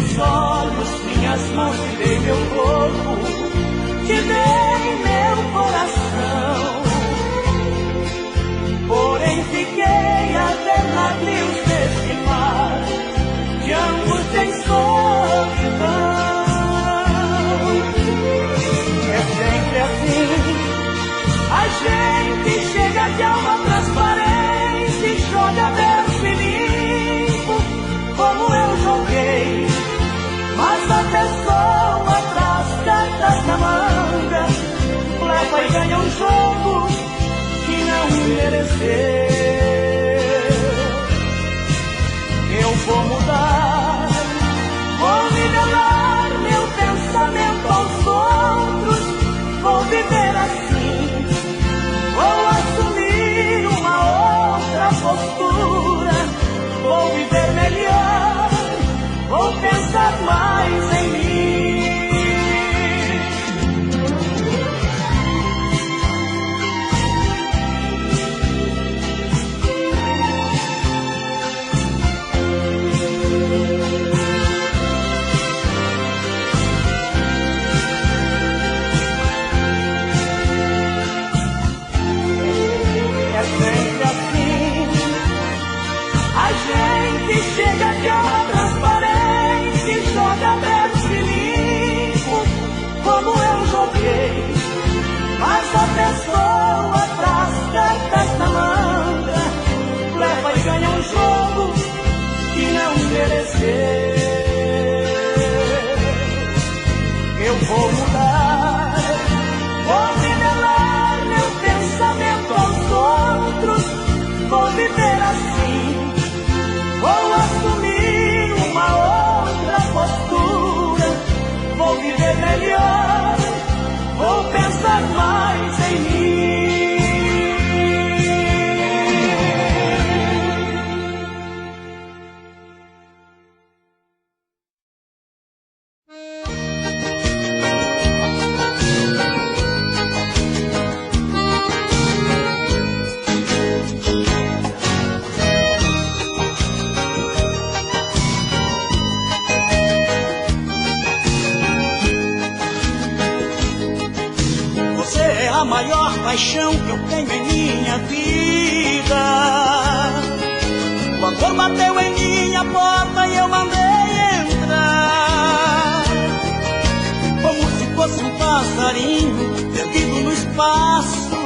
meus olhos, minhas mãos, te dei meu corpo, te dei meu coração. Porém fiquei a ver navios desse mar, de angústia e solidão. É sempre assim, a gente chega de alma transparente, joga verso e limpo, como eu joguei. Mas a pessoa traz cartas na manga, leva e ganha um jogo que não mereceu. Eu vou mudar, vou nivelar meu pensamento aos outros, vou viver assim, vou assumir uma outra postura, vou viver melhor, vou pensar mais em mim. É sempre assim, a gente chega de alma transparente, joga verso e limpo, como eu joguei. Mas a pessoa traz cartas na manga, leva e ganha um jogo que não mereceu. Eu vou mudar, vou nivelar meu pensamento aos outros, vou viver assim, vou assumir uma outra postura, vou viver melhor, vou pensar mais em mim. A maior paixão que eu tenho em minha vida. O amor bateu em minha porta e eu mandei entrar, como se fosse um passarinho perdido no espaço.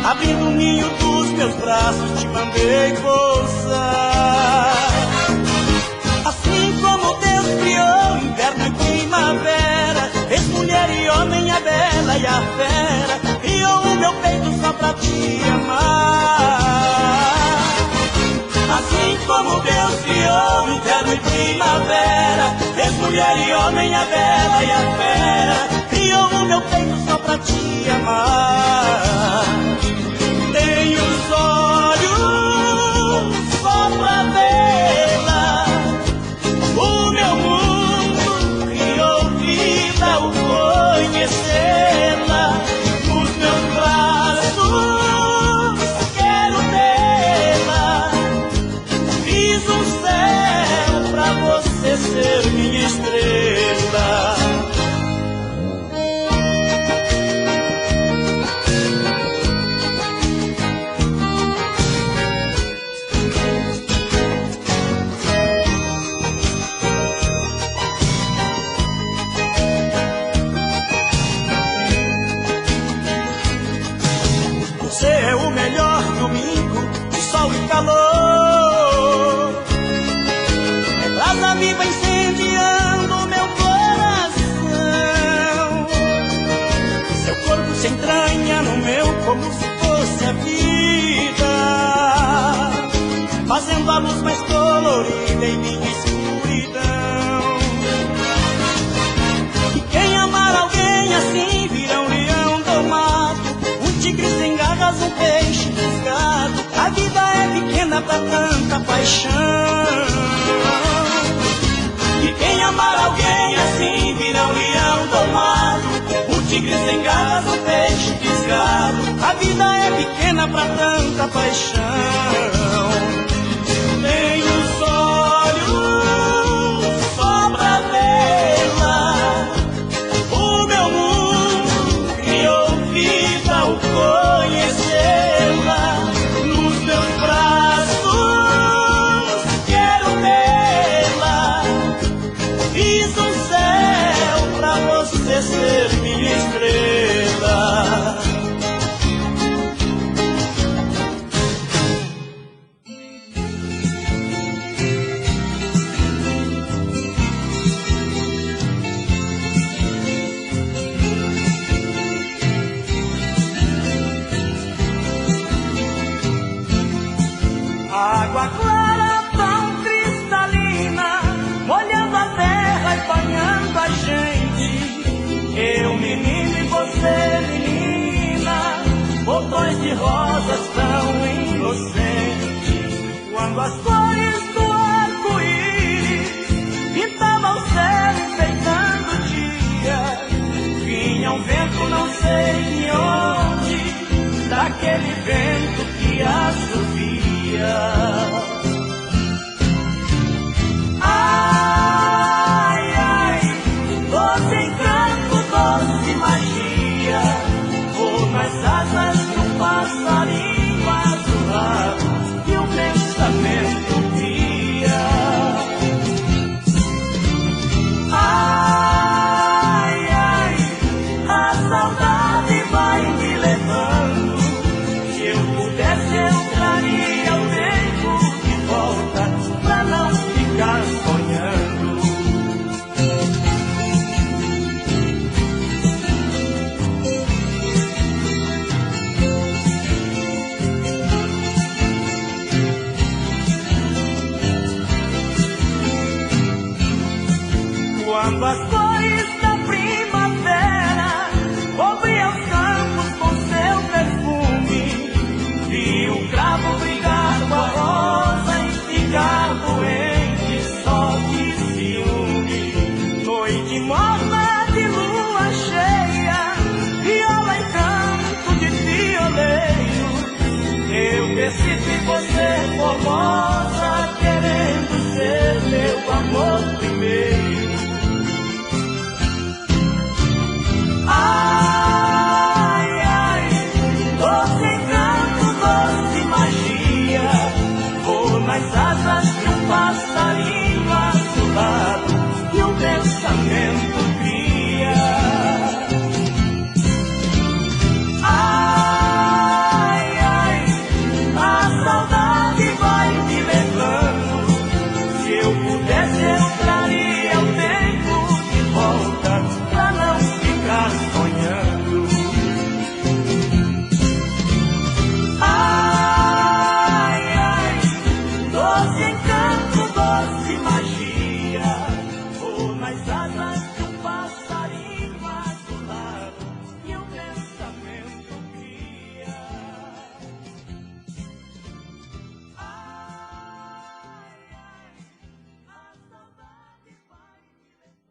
Abrindo o ninho dos meus braços, te mandei pousar. Assim como Deus criou inverno e primavera, fez mulher e homem, a bela e a fera, criou o meu peito só pra te amar. Assim como Deus criou inverno e primavera, fez mulher e homem, a bela e a fera, criou o meu peito só pra te amar. Tenho os olhos só pra vê-la, o meu mundo criou vida ao conhecê-la. Nos meus braços quero tê-la, fiz um céu pra você ser minha estrela. Você é o melhor domingo de sol e calor, é brasa viva incendiando meu coração. Seu corpo se entranha no meu como se fosse a vida, fazendo a luz mais colorida em minha escuridão. E quem amar alguém assim vira um leão domado, um tigre sem garras, um peixe pescado. A vida é pequena pra tanta paixão. E quem amar alguém assim vira um leão domado, um tigre sem garras, um peixe pescado. A vida é pequena pra tanta paixão. Tem os olhos Eu menino e você menina, botões de rosas tão inocentes. Quando as cores do arco-íris pintavam o céu enfeitando o dia, vinha um vento não sei de onde, daquele vento que assovia. Ai, ai, doce encanto, doce magia, voa nas asas de um passarinho azulado que o pensamento cria. Ai, ai, a saudade vai me levando. Se eu pudesse, eu traria o tempo de volta pra não ficar sonhando. Quando as cores da primavera cobriam os campos com seu perfume, vi o cravo brigar com a rosa e ficar doente só de ciúme. Noite morna de lua cheia, viola em canto de violeiro, eu decido em você, formosa, querendo ser meu amor primeiro. Ai, ai, doce encanto, doce magia, vou nas asas de um passarinho azulado que o pensamento cria. Ai, ai, a saudade vai me levando. Se eu pudesse, eu traria o tempo de volta pra não ficar sonhando. Ai, ai, doce encanto, doce magia, vou nas asas de um passarinho azulado que o pensamento cria. Ai, ai, a saudade vai me levando.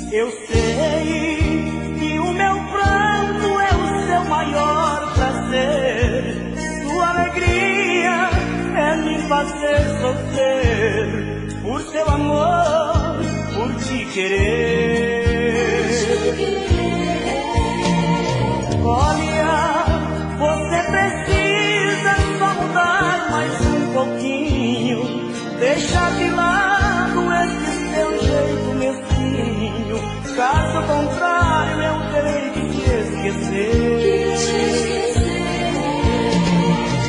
Eu sei que o meu pranto é o seu maior prazer, sua alegria é me fazer sofrer por seu amor, por te querer. Olha, você precisa só mudar mais um pouquinho, deixar de lado esse seu jeito mesquinho, caso contrário eu terei que te esquecer.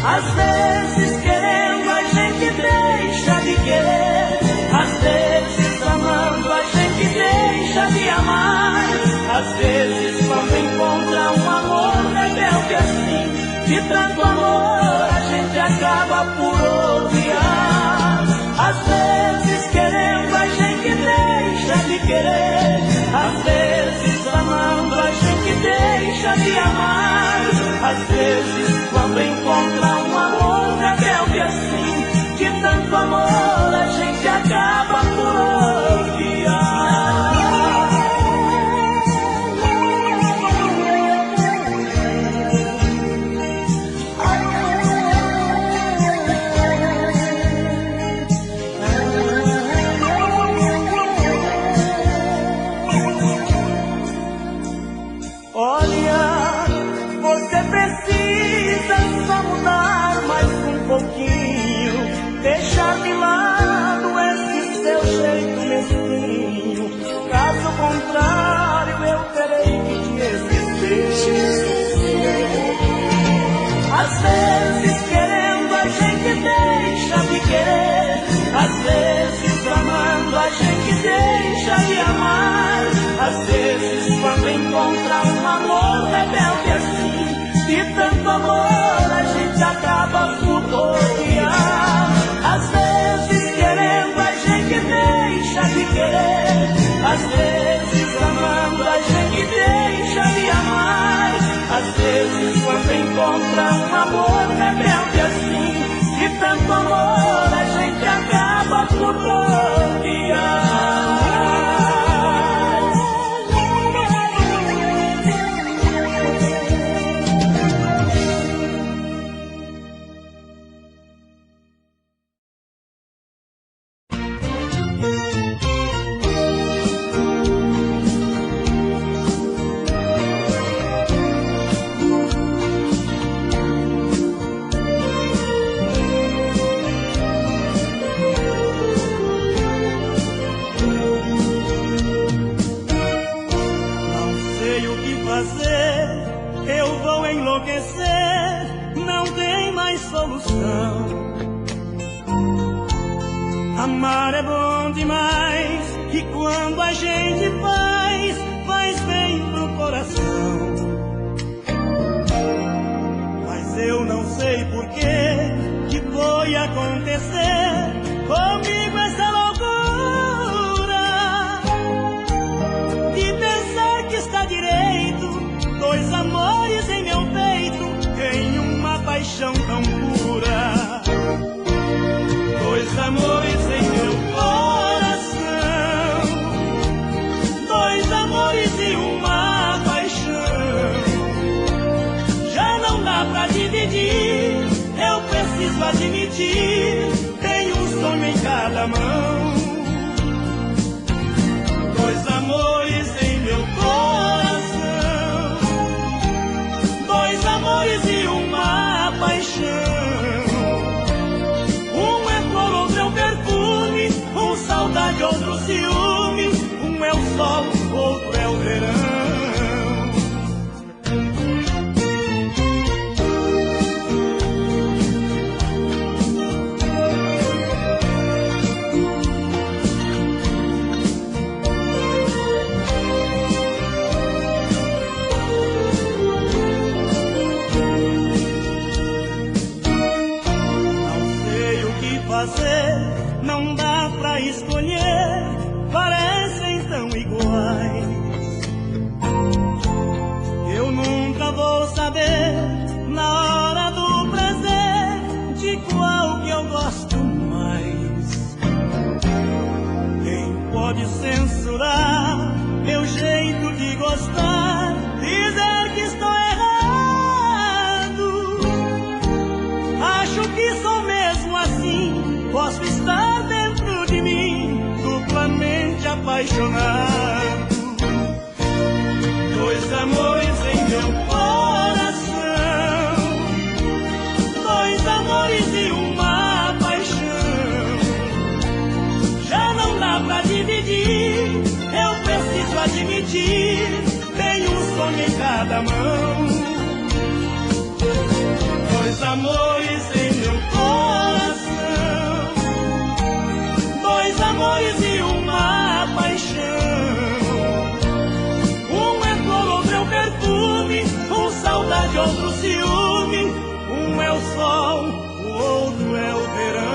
Às vezes querendo a gente deixa de querer, às vezes amando a gente deixa de amar, às vezes quando encontra um amor rebelde assim, de tanto amor a gente acaba por odiar. Às vezes querendo a gente deixa de querer, às vezes amando a gente deixa de amar, às vezes quando encontra um amor rebelde assim, de tanto amor a gente acaba por odiar. Olha, você precisa só mudar mais um pouquinho, deixar de lado esse seu jeito mesquinho, caso contrário eu terei que te esquecer. Às vezes querendo a gente ter Amar é bom demais, e quando a gente faz bem pro coração. Mas eu não sei por que foi acontecer comigo essa loucura de pensar que está direito dois amores em meu peito, em uma paixão tão pura. Dois amores em meu coração, dois amores e uma paixão. Já não dá pra dividir, eu preciso admitir, tem um sonho em cada mão. Dois amores em meu coração, dois amores e uma paixão. Saudade, outro ciúme, um é o sol, outro é o verão. Não sei o que fazer, não dá pra escolher, parecem tão iguais. Eu nunca vou saber, na hora do prazer, de qual que eu gosto mais. Quem pode censurar meu jeito de gostar, dizer que estou errado? Acho que sou mesmo assim, posso estar dentro de mim, duplamente apaixonado. Dois amores em meu coração, dois amores e uma paixão. Já não dá pra dividir, eu preciso admitir, tem um sonho em cada mão. Dois amores em meu coração, dois amores e uma paixão. Um é flor, outro é o perfume, um saudade, outro ciúme. Um é o sol, o outro é o verão.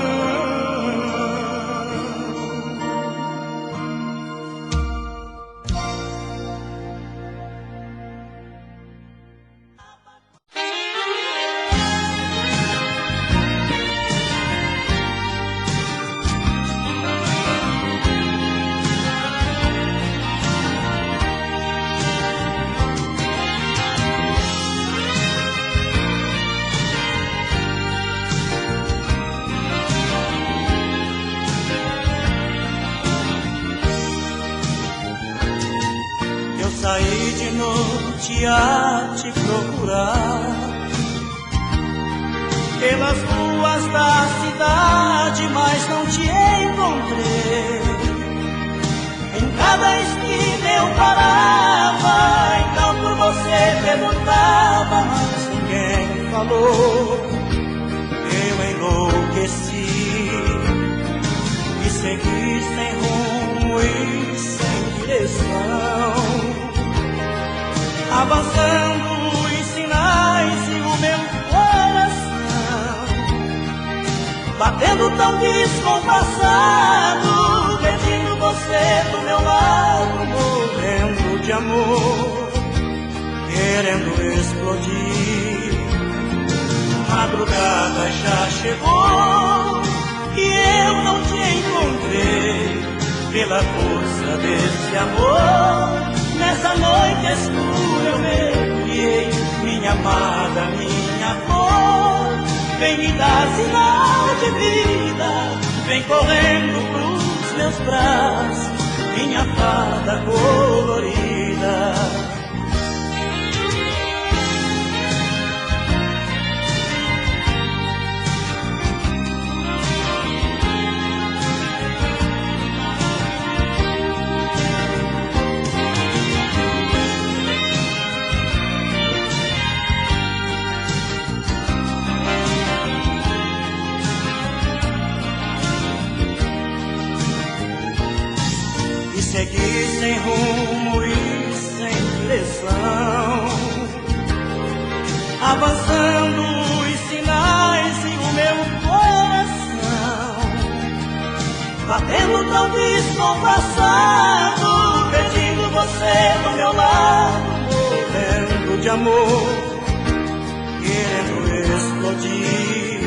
Saí de noite a te procurar pelas ruas da cidade, mas não te encontrei. Em cada esquina eu parava, então por você perguntava, mas ninguém falou. Eu enlouqueci e segui sem rumo e sem direção, avançando os sinais e o meu coração batendo tão descompassado, pedindo você do meu lado, morrendo de amor, querendo explodir. Madrugada já chegou e eu não te encontrei. Pela força desse amor, nessa noite escura eu mergulhei. Minha amada, minha flor, vem me dar sinal de vida, vem correndo pros meus braços, minha fada colorida. sem rumo e sem direção, avançando os sinais e o meu coração batendo tão descompassado, pedindo você do meu lado, morrendo de amor, querendo explodir.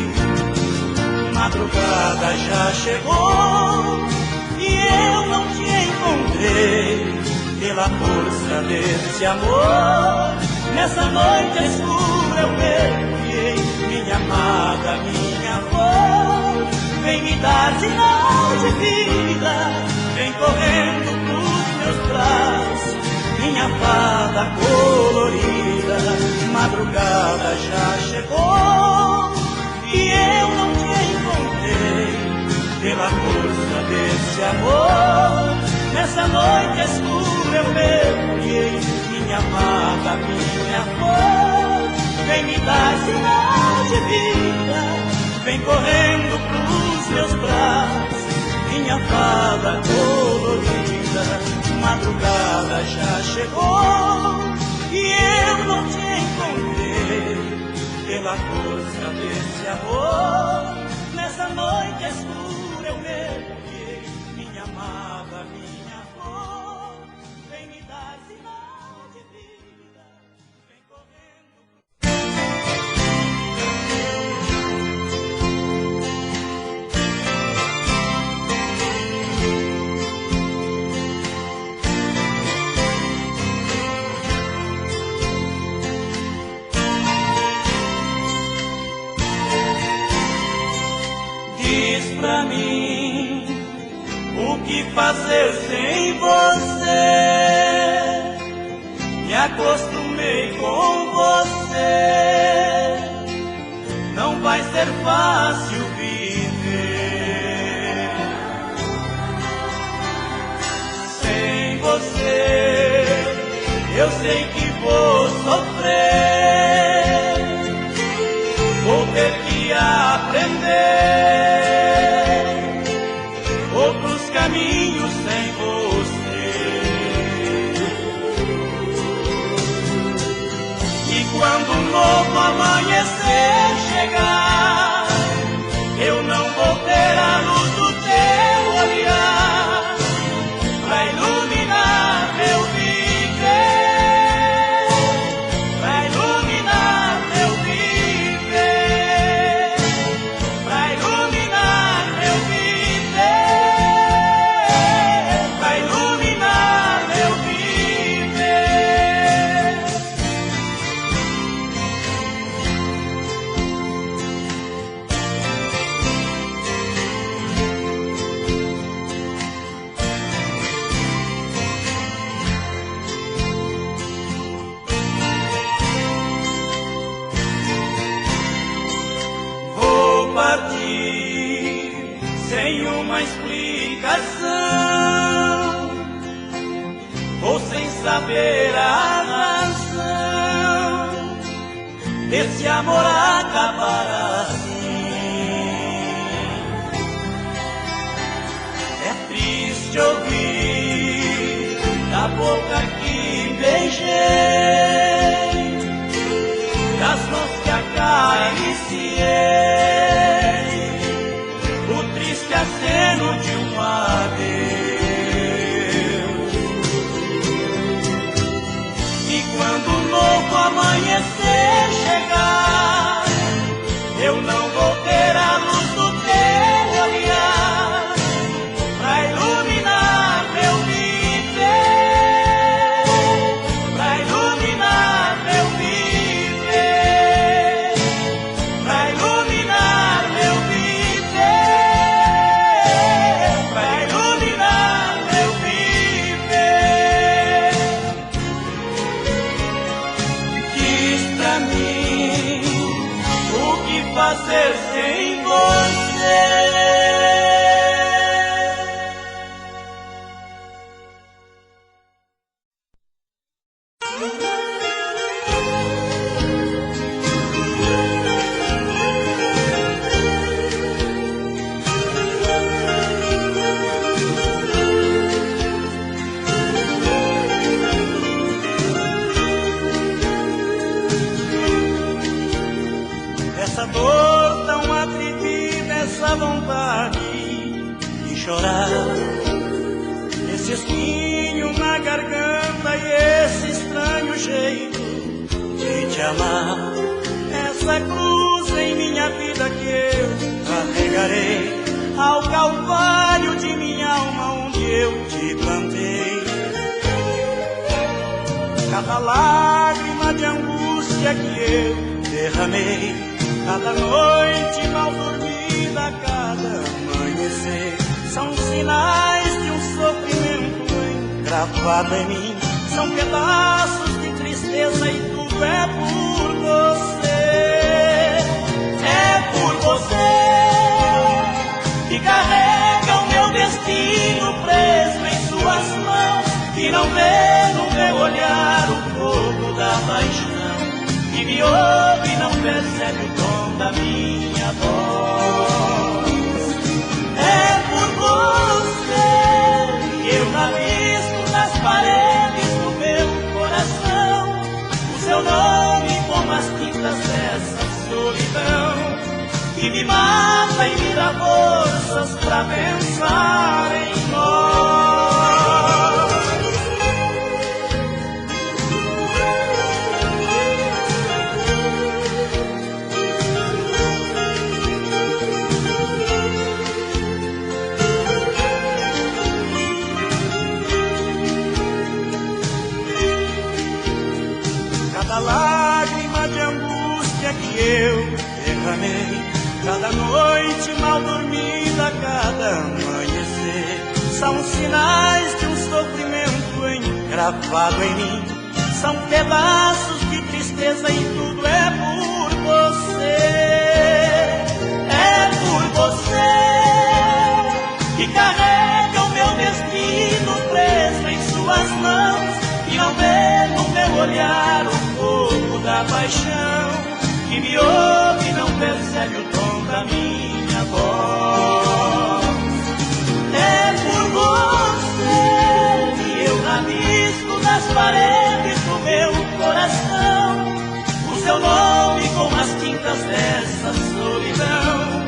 Madrugada já chegou e eu não te encontrei, pela força desse amor. Nessa noite escura eu mergulhei, minha amada, minha flor, vem me dar sinal de vida, vem correndo pros meus braços, minha fada colorida. Madrugada já chegou e eu não te encontrei, pela força desse amor. Nessa noite escura eu mergulhei, minha amada, minha flor, vem me dar sinal de vida, vem correndo pros meus braços, minha fada colorida. Madrugada já chegou e eu não te encontrei, pela força desse amor. Nessa noite escura eu mergulhei, minha amada, minha flor, vem me dar sinal de vida, vem correndo. Diz pra mim, o que fazer sem você? Me acostumei com você, não vai ser fácil viver sem você. Eu sei que vou sofrer, vou ter que aprender outros caminhos sem você. E quando um novo amanhecer chegar, eu não vou ter a luz do teu olhar pra iluminar meu viver, pra iluminar meu viver, pra iluminar meu viver, pra iluminar meu viver. Vou partir sem uma explicação, vou sem saber a razão desse amor acabar assim. É triste ouvir da boca que beijei, das mãos que acariciei, o triste aceno de um adeus. E quando um novo amanhecer chegar, eu não vou ter a luz do teu olhar pra iluminar meu viver, pra iluminar vontade de chorar. Esse espinho na garganta e esse estranho jeito de te amar. Essa cruz em minha vida que eu carregarei ao calvário de minha alma onde eu te plantei. Cada lágrima de angústia que eu derramei, cada noite mal dormida, cada amanhecer, são sinais de um sofrimento engravado em mim. São pedaços de tristeza e tudo é por você. É por você que carrega o meu destino preso em suas mãos, que não vê no meu olhar o fogo da paixão, que me ouve e não percebe o tom da minha voz. É por você que eu rabisco nas paredes do meu coração o seu nome com as tintas dessa solidão, que me mata e me dá forças pra pensar em nós. Cada lágrima de angústia que eu derramei, cada noite mal dormida, cada amanhecer, são sinais de um sofrimento engravado em mim. São pedaços de tristeza e tudo é por você. É por você que carrega o meu destino preso em suas mãos, que não vê no meu olhar o fogo da paixão, que me ouve e não percebe o tom da minha voz. É por você que eu rabisco nas paredes do meu coração o seu nome com as tintas dessa solidão,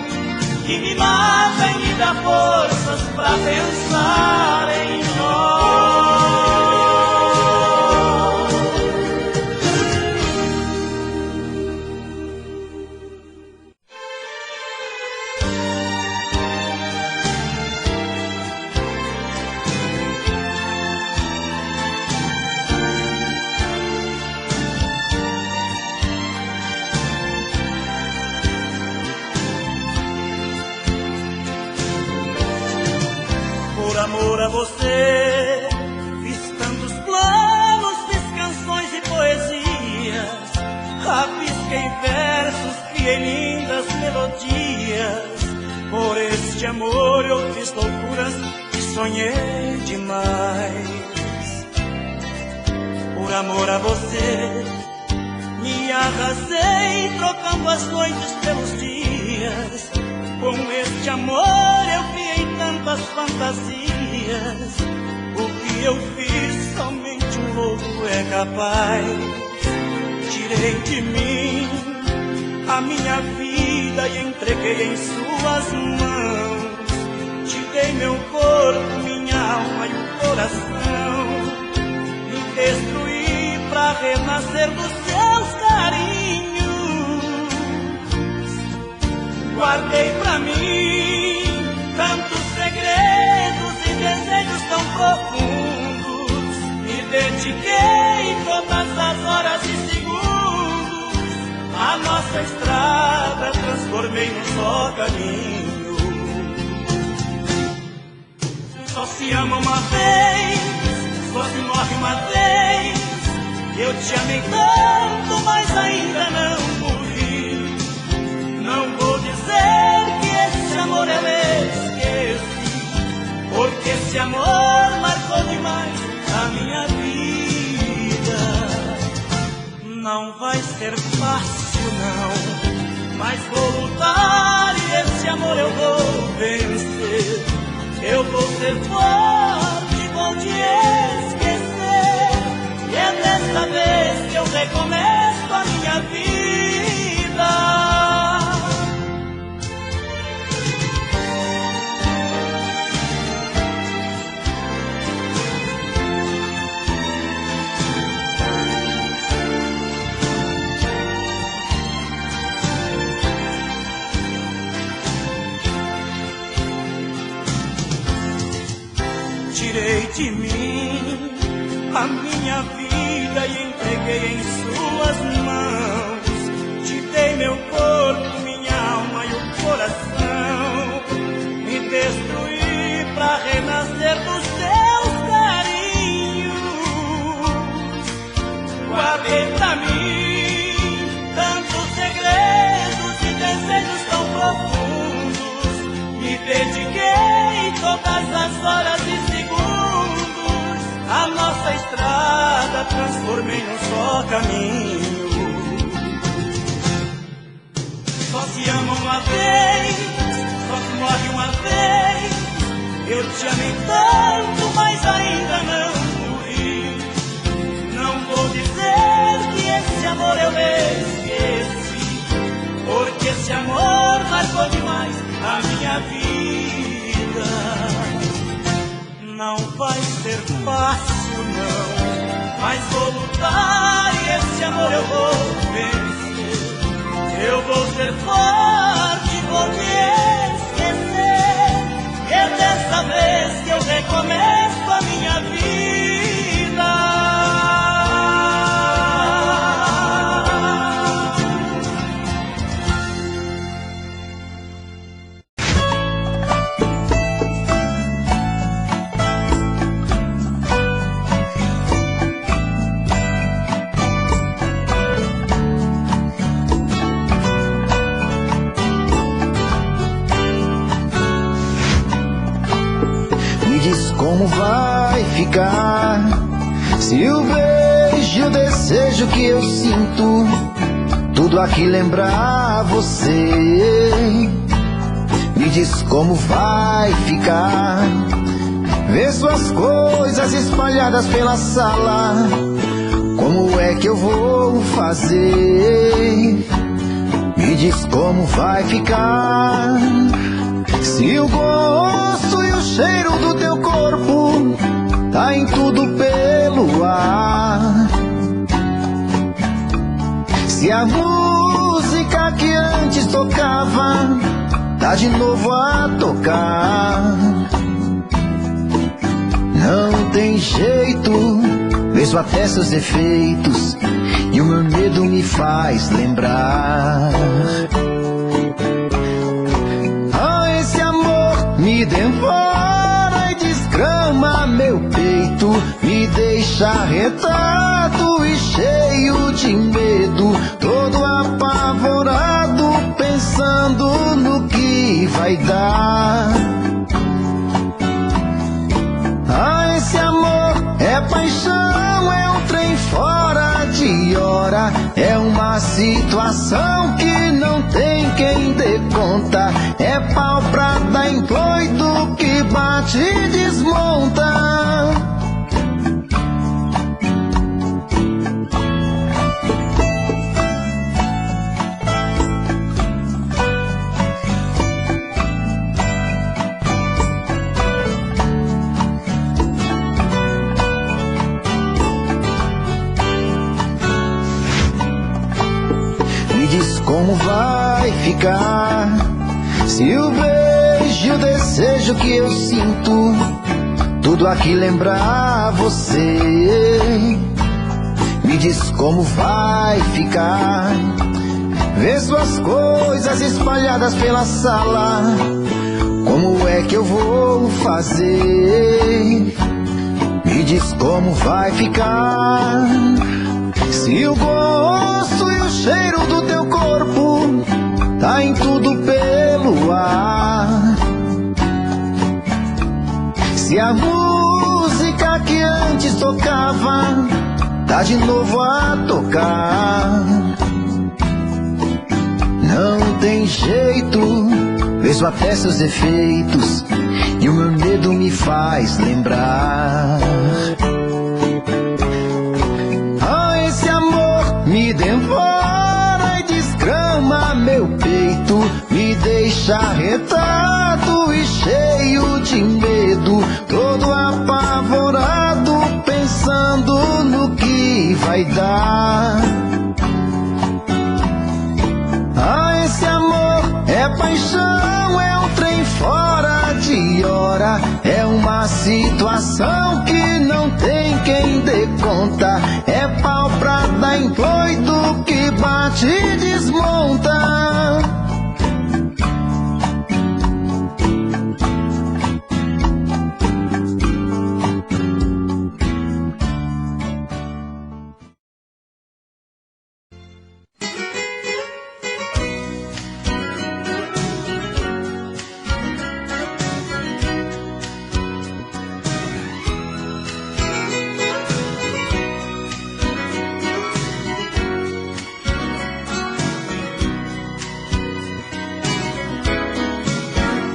que me mata e me dá forças pra pensar em nós. Por amor a você, fiz tantos planos, fiz canções e poesias, rabisquei versos, criei lindas melodias. Por este amor eu fiz loucuras e sonhei demais. Por amor a você, me arrasei trocando as noites pelos dias. Com este amor eu criei tantas fantasias. O que eu fiz somente um louco é capaz. Tirei de mim a minha vida e entreguei em suas mãos. Te dei meu corpo, minha alma e o coração. Me destruí pra renascer dos seus carinhos. Guardei pra mim tantos segredos e desejos tão profundos. Me dediquei todas as horas e segundos. A nossa estrada transformei num só caminho. Só se ama uma vez, só se morre uma vez. Eu te amei tanto, mas ainda não morri. Não vou dizer que esse amor eu esqueci, porque esse amor marcou demais a minha vida. Não vai ser fácil não, mas vou lutar e esse amor eu vou vencer. Eu vou ser forte, vou te esquecer, e é desta vez que eu recomeço a minha vida. tirei de mim a minha vida e entreguei em suas mãos. Te dei meu corpo, minha alma e o coração. Me destruí pra renascer dos teus carinhos. Guardei pra mim tantos segredos e desejos tão profundos. Me dediquei todas as horas e segundos. A nossa estrada transformei num só caminho. Só se ama uma vez, só se morre uma vez. Eu te amei tanto, mas ainda não morri. Não vou dizer que esse amor eu esqueci, porque esse amor marcou demais a minha vida. Não vai ser fácil não, mas vou lutar e esse amor eu vou vencer. Eu vou ser forte, vou te esquecer. É dessa vez que eu recomeço a minha vida. Como vai ficar se o beijo, o desejo que eu sinto, tudo aqui lembrar você? Me diz como vai ficar ver suas coisas espalhadas pela sala. Como é que eu vou fazer? Me diz como vai ficar se o gosto e o cheiro do teu corpo tá em tudo pelo ar. Se a música que antes tocava tá de novo a tocar. Não tem jeito, vejo até seus efeitos e o meu medo me faz lembrar. Me devora e desgrama meu peito, me deixa retado e cheio de medo, todo apavorado, pensando no que vai dar. Ah, esse amor é paixão, é um trem fora de hora, é uma situação que não tem quem dê conta, é pau pra dar em doido que bate e desmonta. Me diz como vai ficar se o beijo, o desejo que eu sinto, tudo aqui lembrar você? Me diz como vai ficar ver suas coisas espalhadas pela sala. Como é que eu vou fazer? Me diz como vai ficar se o gosto e o cheiro do teu corpo tá em tudo pelo ar. Se a música que antes tocava tá de novo a tocar. Não tem jeito, vejo até seus defeitos e o meu medo me faz lembrar. Ah, esse amor me devora e desgrama meu peito, me deixa retado e cheio de medo, todo apavorado, pensando no que vai dar. Ah, esse amor é paixão, é um trem fora de hora, é uma uma situação que não tem quem dê conta. É pau pra dar em doido que bate e desmonta.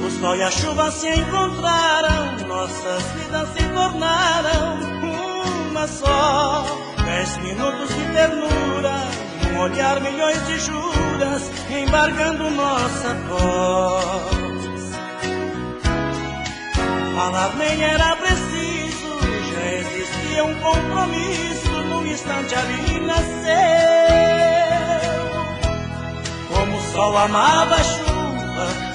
O sol e a chuva se encontraram, nossas vidas se tornaram uma só. 10 minutos de ternura, um olhar, milhões de juras, embargando nossa voz. Falar nem era preciso, já existia um compromisso, num instante ali nasceu. Como o sol amava a chuva,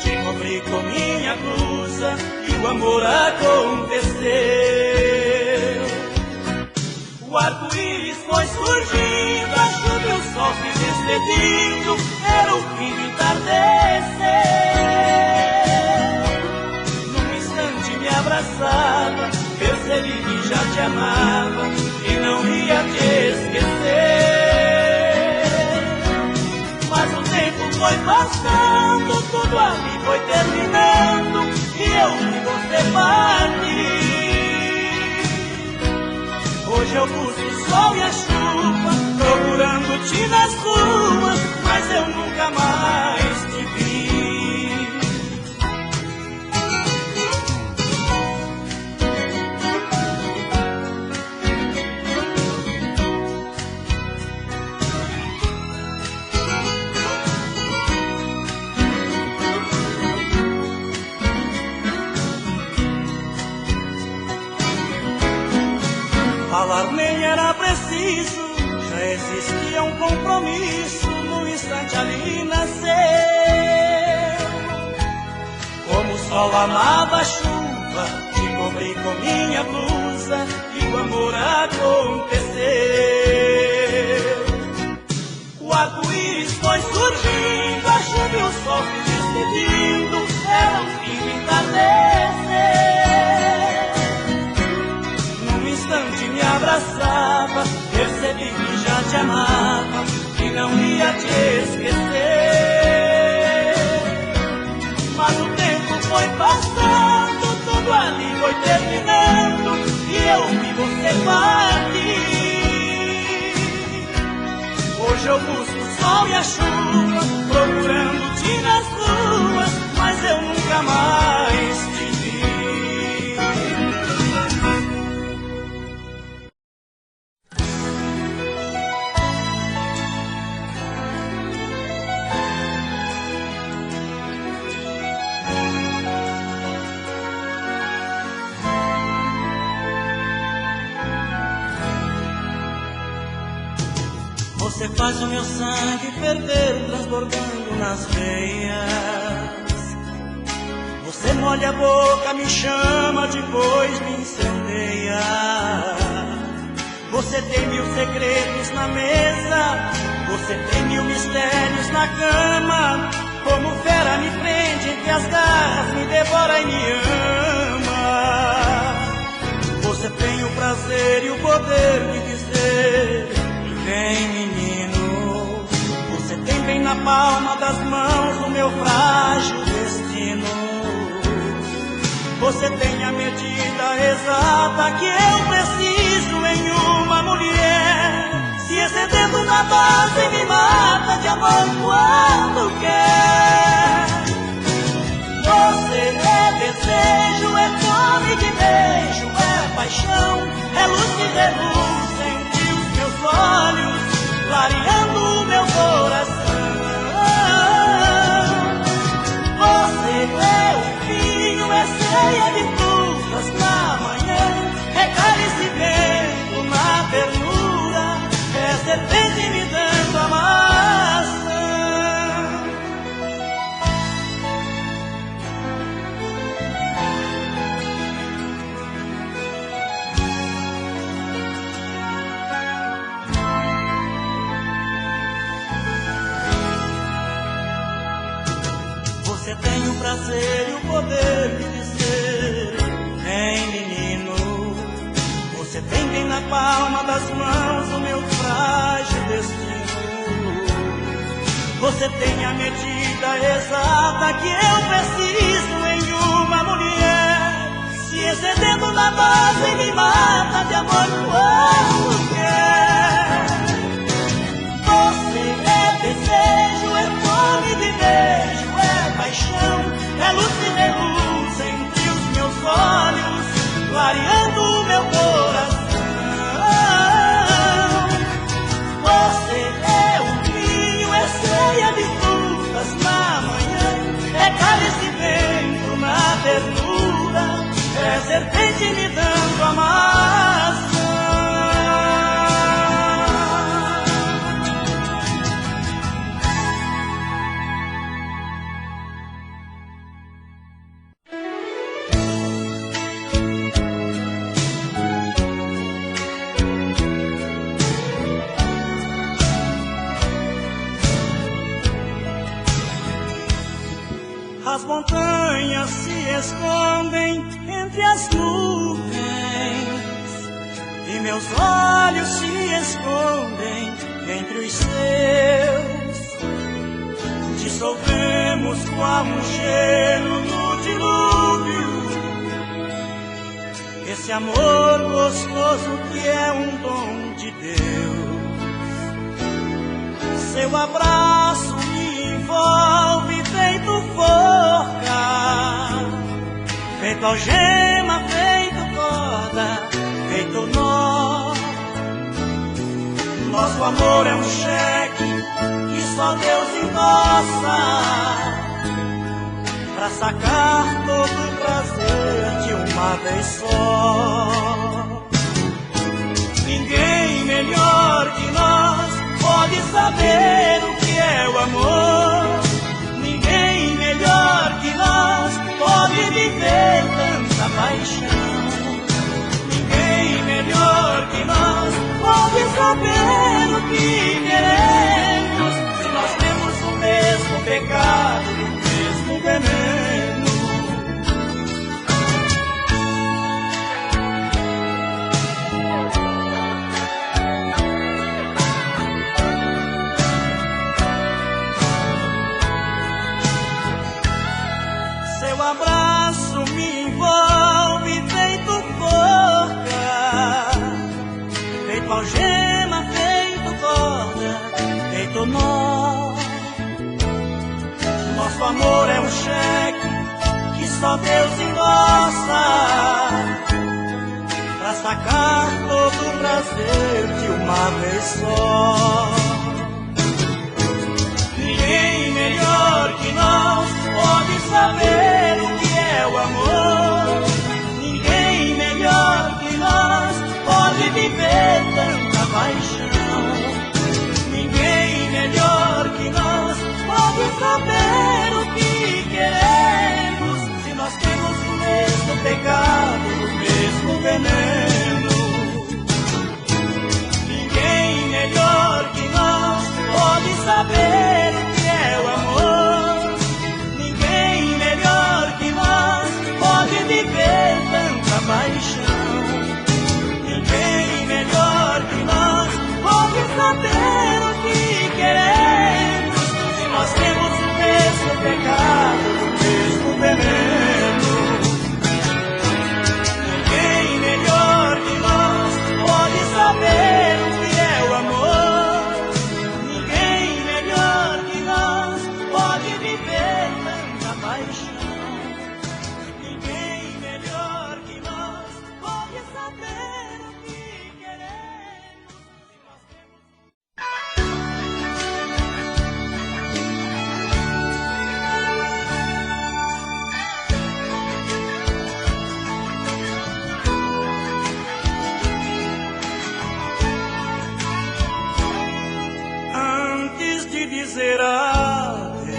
te cobri com minha blusa e o amor aconteceu. O arco-íris foi surgindo, a chuva e o sol se despedindo, era o fim do entardecer. Num instante me abraçava, percebi que já te amava e não ia te esquecer. Mas o tempo foi passando, tudo ali foi terminando e eu vi você partir. Hoje eu busco o sol e a chuva, procurando-te nas ruas, mas eu nunca mais te vi. Falar nem era preciso, já existia um compromisso, no instante ali nasceu. Como o sol amava a chuva, te cobri com minha blusa e o amor aconteceu. O arco-íris foi surgindo, a chuva e o sol se despedindo, era o fim do entardecer. Me abraçava, percebi que já te amava e não ia te esquecer. Mas o tempo foi passando, tudo ali foi terminando e eu vi você partir. Hoje eu busco o sol e a chuva, procurando-te nas ruas, mas eu nunca mais te vi. Você faz o meu sangue ferver, transbordando nas veias. Você molha a boca, me chama, depois me incendeia. Você tem 1000 segredos na mesa, você tem 1000 mistérios na cama. Como fera me prende entre as garras, me devora e me ama. Você tem o prazer e o poder de dizer: vem, menino. Você tem bem na palma das mãos o meu frágil destino. Você tem a medida exata que eu preciso em uma mulher. Se excedendo na dose me mata de amor quando quer. Você é desejo, é fome de beijo, é paixão, é luz que reluz entre os meus olhos, clareando o meu coração. Você é o vinho, é ceia de frutas na manhã, é cálice vento na ternura, é serpente me dando a maçã. Você tem bem na palma das mãos o meu frágil destino. Você tem a medida exata que eu preciso em uma mulher. Se excedendo na base me mata de amor quando quer. Você é desejo, é fome de beijo, é paixão, é luz e reluz entre os meus olhos, clareando o meu coração. Você é um vinho, é ceia de frutas na manhã, é cálice vento na ternura, é serpente me dando a maçã. As montanhas se escondem entre as nuvens e meus olhos se escondem entre os seus. Dissolvemos qual um gelo no dilúvio, esse amor gostoso que é um dom de Deus. Seu abraço me envolve feito forca, feito algema, feito corda, feito nó. Nosso amor é um cheque que só Deus endossa, pra sacar todo o prazer de uma vez só. Ninguém melhor que nós pode saber o que é o amor. Ninguém melhor que nós pode viver tanta paixão. Ninguém melhor que nós pode saber o que queremos, se nós temos o mesmo pecado, o mesmo veneno. Seu abraço me envolve feito forca, feito algema, feito corda, feito nó. Nosso amor é um cheque que só Deus endossa, pra sacar todo o prazer de uma vez só. Ninguém melhor que nós pode saber o que é o amor. Ninguém melhor que nós pode viver tanta paixão. Ninguém melhor que nós pode saber o que queremos, se nós temos o mesmo pecado, o mesmo veneno. Ninguém melhor que nós pode saber o que é o amor. Ninguém melhor que nós pode viver tanta paixão. Ninguém melhor que nós pode saber o que queremos, se nós temos o mesmo pecado, o mesmo veneno. Ninguém melhor que nós pode saber o que é o amor. Ninguém melhor que nós pode viver tanta paixão. Ninguém melhor que nós pode saber o que queremos, se nós temos... Antes de dizer adeus,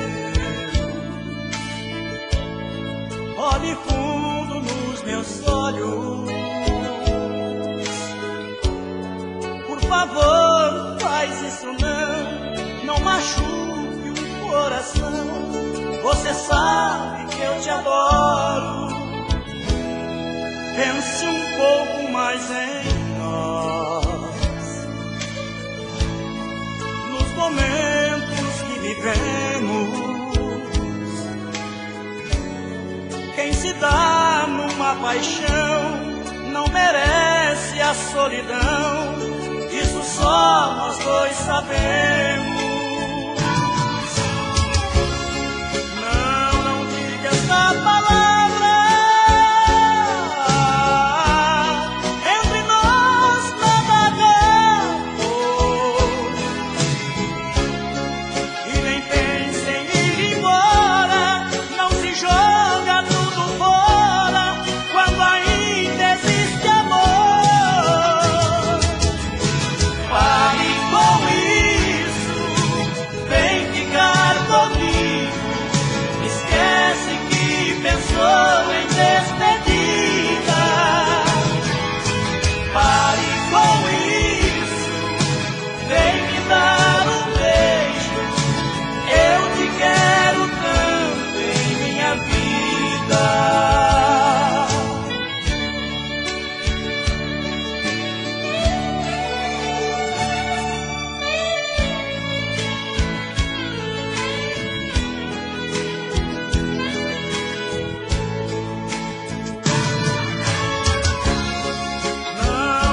olhe fundo nos meus olhos. Por favor, faz isso não machuque o coração. Você sabe que eu te adoro. Pense um pouco mais em vivemos. Quem se dá numa paixão não merece a solidão, isso só nós dois sabemos. Não diga essa palavra, entre nós nada acabou, e nem pense em ir embora, não se joga tudo fora quando ainda existe amor. Pare com isso, vem ficar comigo, esquece que pensou em despedida. Pare com isso, vem me dar um beijo, eu te quero tanto em minha vida.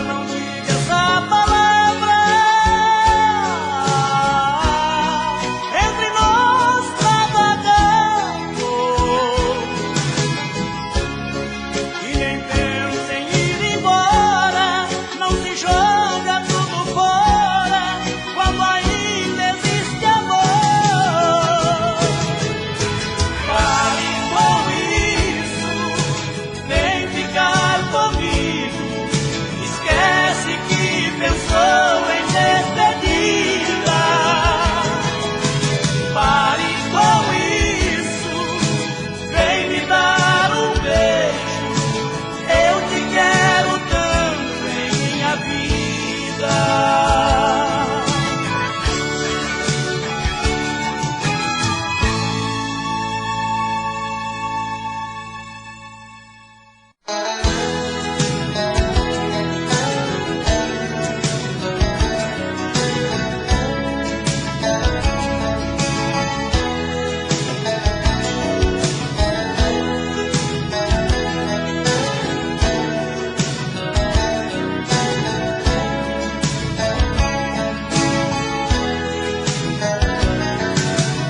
Não diga essa palavra, entre nós nada acabou, e nem pense em ir embora, não se joga tudo fora quando ainda existe amor. Pare com isso, vem ficar comigo, esquece que pensou em despedida. Pare com isso, vem me dar um beijo, eu te quero tanto em minha vida.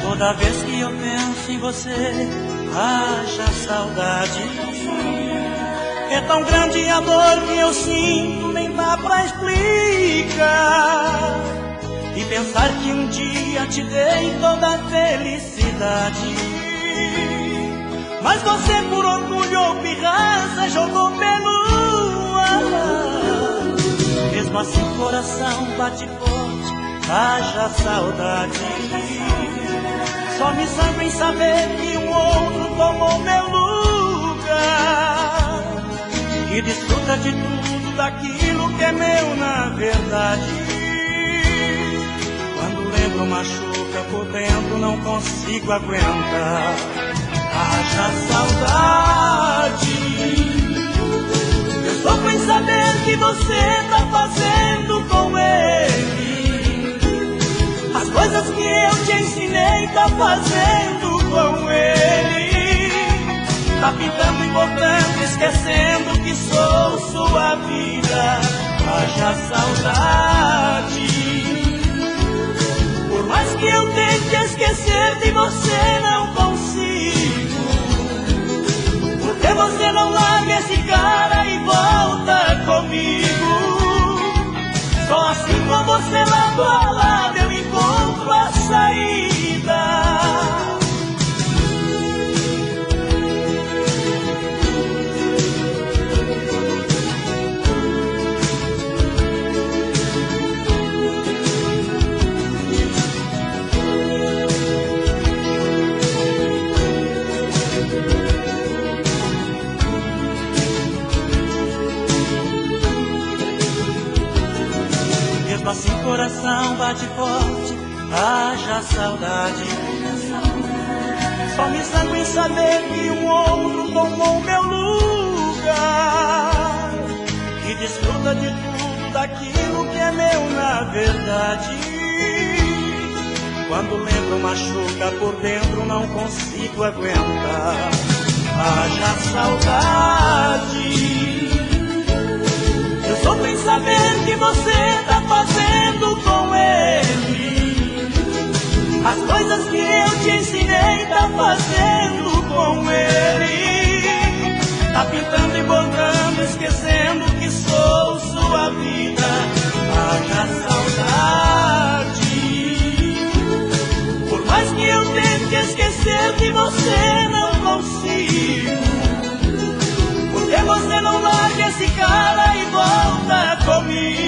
Toda vez que eu penso em você, haja saudade. É tão grande a dor que eu sinto, nem dá pra explicar. E pensar que um dia te dei toda a felicidade, mas você por orgulho ou pirraça jogou pelo ar. Mesmo assim o coração bate forte, haja saudade. Só me sangra em saber que um outro tomou meu lugar e desfruta de tudo daquilo que é meu na verdade. Quando lembro machuca, por dentro não consigo aguentar. Haja saudade. Eu sofro em saber que você tá fazendo com ele as coisas que eu te ensinei, tá fazendo com ele. Tá pintando e botando, esquecendo que sou sua vida. Haja saudade. Por mais que eu tente esquecer de você, não consigo, porque você não larga esse cara e volta comigo. Só assim com você lado a lado eu encontro a saída. Mesmo assim o coração bate forte, haja saudade. Só me sangra em saber que um outro tomou meu lugar e desfruta de tudo daquilo que é meu na verdade. Quando lembro dentro machuca, por dentro não consigo aguentar. Haja saudade. Eu sofro em saber que você tá fazendo com ele as coisas que eu te ensinei, tá fazendo com ele. Tá pintando e bordando, esquecendo que sou sua vida. Haja saudade. Por mais que eu tente esquecer de você, não consigo. Porque você não larga esse cara e volta comigo.